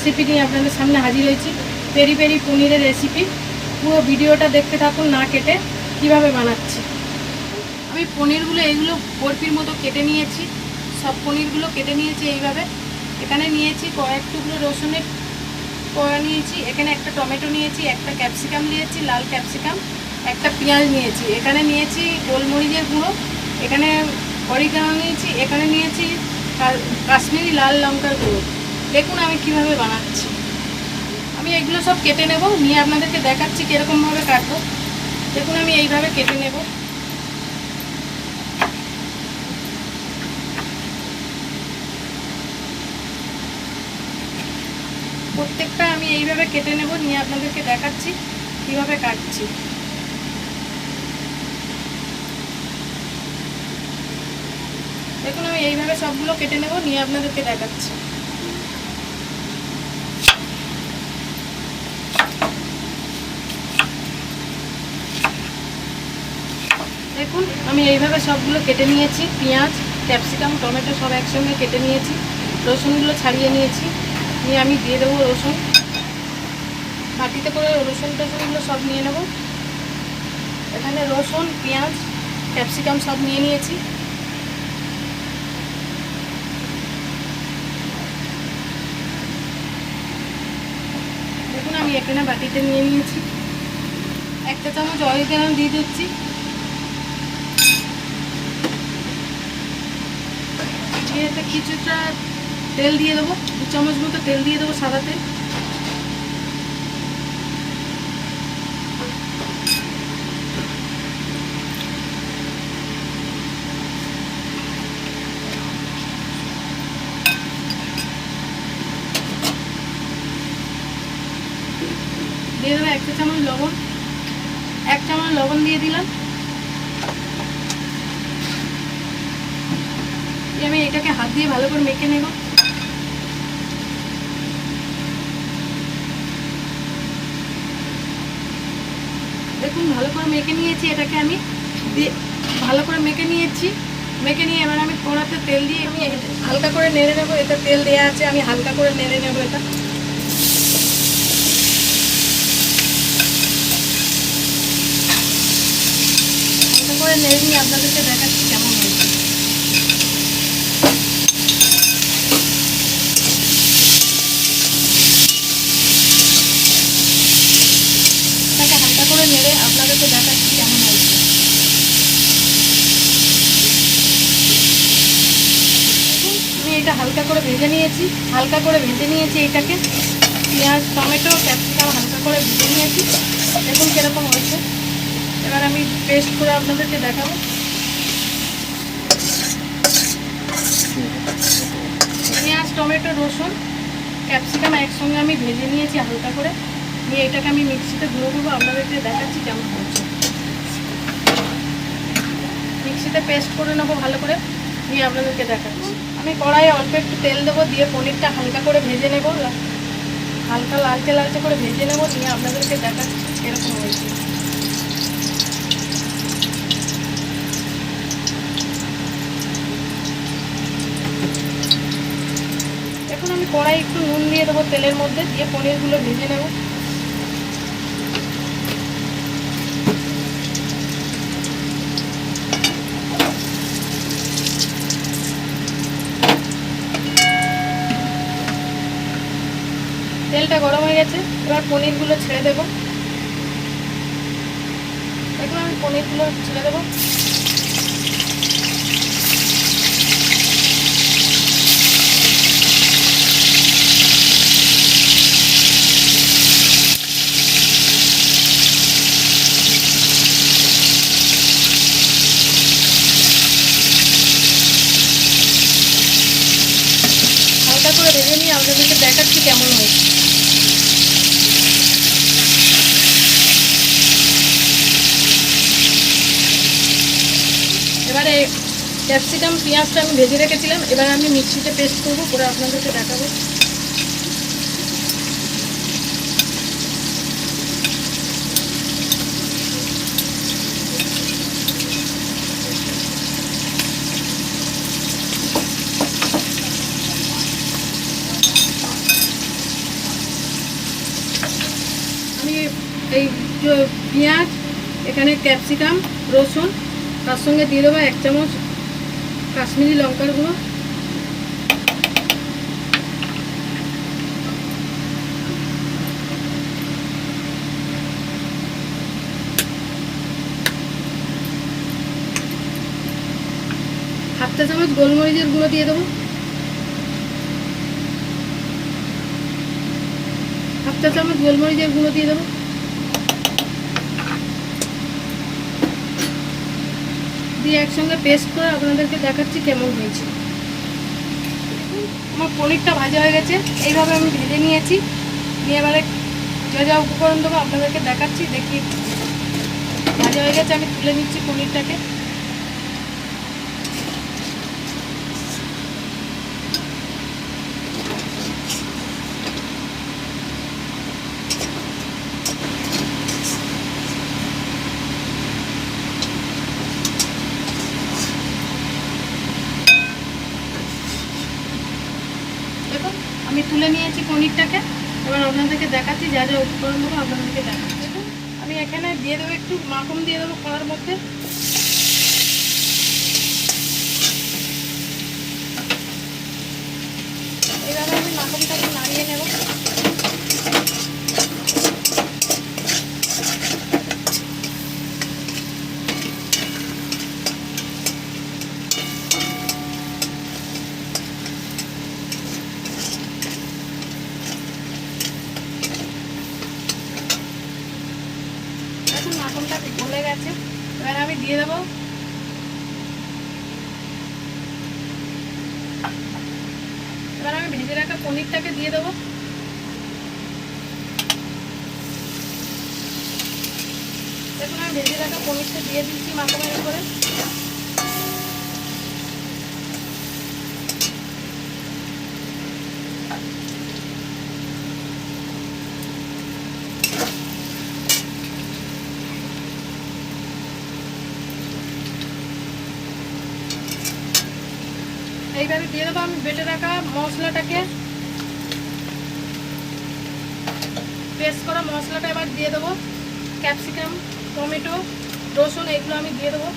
Recipe নিয়ে আপনাদের সামনে হাজির হয়েছি। পেরি পেরি পনিরের রেসিপি। পুরো ভিডিওটা দেখতে থাকুন না কেটে কিভাবে বানাচ্ছি। আমি পনিরগুলো এইগুলো বরফির মতো কেটে নিয়েছি। সব পনিরগুলো কেটে নিয়েছি এইভাবে। এখানে নিয়েছি কয়েক টুকরো রসুনের কোয়া নিয়েছি, এখানে একটা টমেটো নিয়েছি, একটা ক্যাপসিকাম নিয়েছি, লাল ক্যাপসিকাম, একটা পেঁয়াজ নিয়েছি, এখানে নিয়েছি গোলমরিচের গুঁড়ো, এখানে অরিগানো নিয়েছি, এখানে নিয়েছি কাশ্মীরি লাল লঙ্কার গুঁড়ো। দেখুন আমি কিভাবে বানাচ্ছি। আমি এগুলো সব কেটে নেব, নিয়ে আপনাদেরকে দেখাচ্ছি কীরকমভাবে কাটবো। দেখুন আমি এইভাবে কেটে নেব। প্রত্যেকটা আমি এইভাবে কেটে নেব, নিয়ে আপনাদেরকে দেখাচ্ছি কিভাবে কাটছি। দেখুন আমি এইভাবে সবগুলো কেটে নেব, নিয়ে আপনাদেরকে দেখাচ্ছি। দেখুন আমি এইভাবে সবগুলো কেটে নিয়েছি। পেঁয়াজ, ক্যাপসিকাম, টমেটো সব একসঙ্গে কেটে নিয়েছি। রসুনগুলো ছাড়িয়ে নিয়েছি, নিয়ে আমি দিয়ে দেবো রসুন। বাটিতে করে রসুনগুলো সব নিয়ে নেব। এখানে রসুন, পেঁয়াজ, ক্যাপসিকাম সব নিয়ে নিয়েছি। দেখুন আমি এখানে বাটিতে নিয়ে নিয়েছি। একটা চামচ অরিগানো দিয়ে দিচ্ছি। দিয়ে এতে কিছুটা তেল দিয়ে দেবো, 2 চামচ মতো তেল দিয়ে দেবো, সাদা তেল। দিয়ে দেবো 1 চামচ লবণ, 1 চামচ লবণ দিয়ে দিলাম। আমি এটাকে হাত দিয়ে ভালো করে মেখে নেব। দেখুন ভালো করে মেখে নিয়েছি। এটাকে আমি ভালো করে মেখে নিয়েছি। মেখে নিয়ে এবার আমি কড়াতে তেল দিয়ে আমি হালকা করে নেড়ে নেবো। এটা তেল দেওয়া আছে, আমি হালকা করে নেড়ে নেবো। এটা হালকা করে নেড়ে নিয়ে আপনাদেরকে দেখাচ্ছি কেমন হয়েছে। এটাকে হালকা করে নেড়ে আপনাদেরকে দেখাচ্ছি কেমন হয়েছে। আমি এটা হালকা করে ভেজে নিয়েছি। এটাকে পেঁয়াজ, টমেটো, ক্যাপসিকাম হালকা করে ভেজে নিয়েছি। দেখুন কীরকম হয়েছে। এবার আমি পেস্ট করে আপনাদেরকে দেখাবো। পেঁয়াজ, টমেটো, রসুন, ক্যাপসিকাম একসঙ্গে আমি ভেজে নিয়েছি হালকা করে। নিয়ে এটাকে আমি মিক্সিতে গুঁড়ো করবো, আপনাদেরকে দেখাচ্ছি কেমন হয়েছে। মিক্সিতে পেস্ট করে নেবো ভালো করে, নিয়ে আপনাদেরকে দেখাচ্ছি। আমি কড়াইয়ে অল্প একটু তেল দেবো, দিয়ে পনিরটা হালকা করে ভেজে নেবো, হালকা লালচে লালচে করে ভেজে নেবো, নিয়ে আপনাদেরকে দেখাচ্ছি এরকম হয়েছে। এখন আমি কড়াই একটু নুন দিয়ে দেবো তেলের মধ্যে, দিয়ে পনিরগুলো ভেজে নেব। তেলটা গরম হয়ে গেছে, এবার পনিরগুলো ছেড়ে দেবো। এখন আমি পনিরগুলো ছেড়ে দেবো। হালকা করে ভেজে নিয়ে আপনাদেরকে দেখাচ্ছি কেমন হয়েছে। এবারে ক্যাপসিকাম, পেঁয়াজটা আমি ভেজে রেখেছিলাম, এবার আমি মিক্সিতে পেস্ট করবো, করে আপনাদেরকে দেখাবো। এই পেঁয়াজ, এখানে ক্যাপসিকাম, রসুন, তার সঙ্গে দিয়ে দেবো 1 চামচ কাশ্মীরি লঙ্কার গুঁড়ো, হাফ চা চামচ গোলমরিচের গুঁড়ো দিয়ে দেবো, হাফ চা চামচ গোলমরিচের গুঁড়ো দিয়ে দেবো, দিয়ে একসঙ্গে পেস্ট করে আপনাদেরকে দেখাচ্ছি কেমন হয়েছে। আমার পনিরটা ভাজা হয়ে গেছে, এইভাবে আমি ভেজে নিয়েছি। নিয়ে এবারে যা যা উপকরণ দেবো আপনাদেরকে দেখাচ্ছি। দেখি ভাজা হয়ে গেছে, আমি তুলে নিচ্ছি পনিরটাকে। আমি তুলে নিয়েছি পনিরটাকে, এবার আপনাদেরকে দেখাচ্ছি যা যা উপকরণ দেবো আপনাদেরকে দেখাচ্ছি। আমি এখানে দিয়ে দেবো একটু মাখন দিয়ে দেবো কড়ার মধ্যে। এইভাবে আমি মাখনটাকে নাড়িয়ে নেব। মাখনটা গলে গেছে, এবার আমি দিয়ে দেবো ভেজে রাখা পনিরটাকে দিয়ে দেবো। দেখুন আমি ভেজে রাখা পনিরটা দিয়ে দিচ্ছি মাখনের উপরে। এইভাবে দিয়ে দেবো আমি বেটে রাখা মশলাটাকে, পেস্ট করা মশলাটা এবার দিয়ে দেবো। ক্যাপসিকাম, টমেটো, রসুন এগুলো আমি দিয়ে দেবো।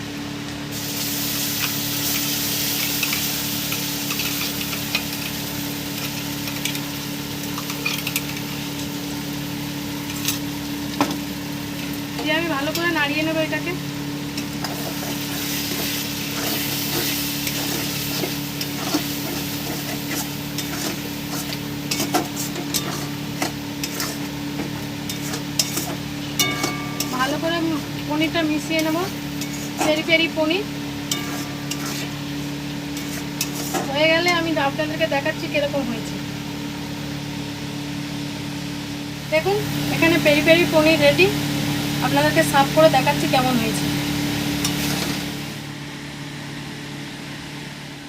দিয়ে আমি ভালো করে নাড়িয়ে নেবো এটাকে। ভালো করে পনিরটা মিশিয়ে নেব। পেরি পেরি পনির হয়ে গেলে আমি আপনাদেরকে দেখাচ্ছি কিরকম হয়েছে। দেখুন এখানে পেরি পেরি পনির রেডি, আপনাদেরকে সার্ভ করে দেখাচ্ছি কেমন হয়েছে।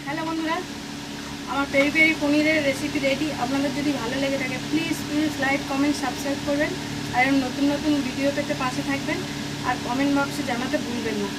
হ্যালো বন্ধুরা, আমার পেরি পেরি পনিরের রেসিপি রেডি। আপনাদের যদি ভালো লেগে থাকে প্লিজ লাইক, কমেন্ট, সাবস্ক্রাইব করবেন। আর নতুন নতুন ভিডিও পেতে পাশে থাকবেন, আর কমেন্ট বক্সে জানাতে ভুলবেন না।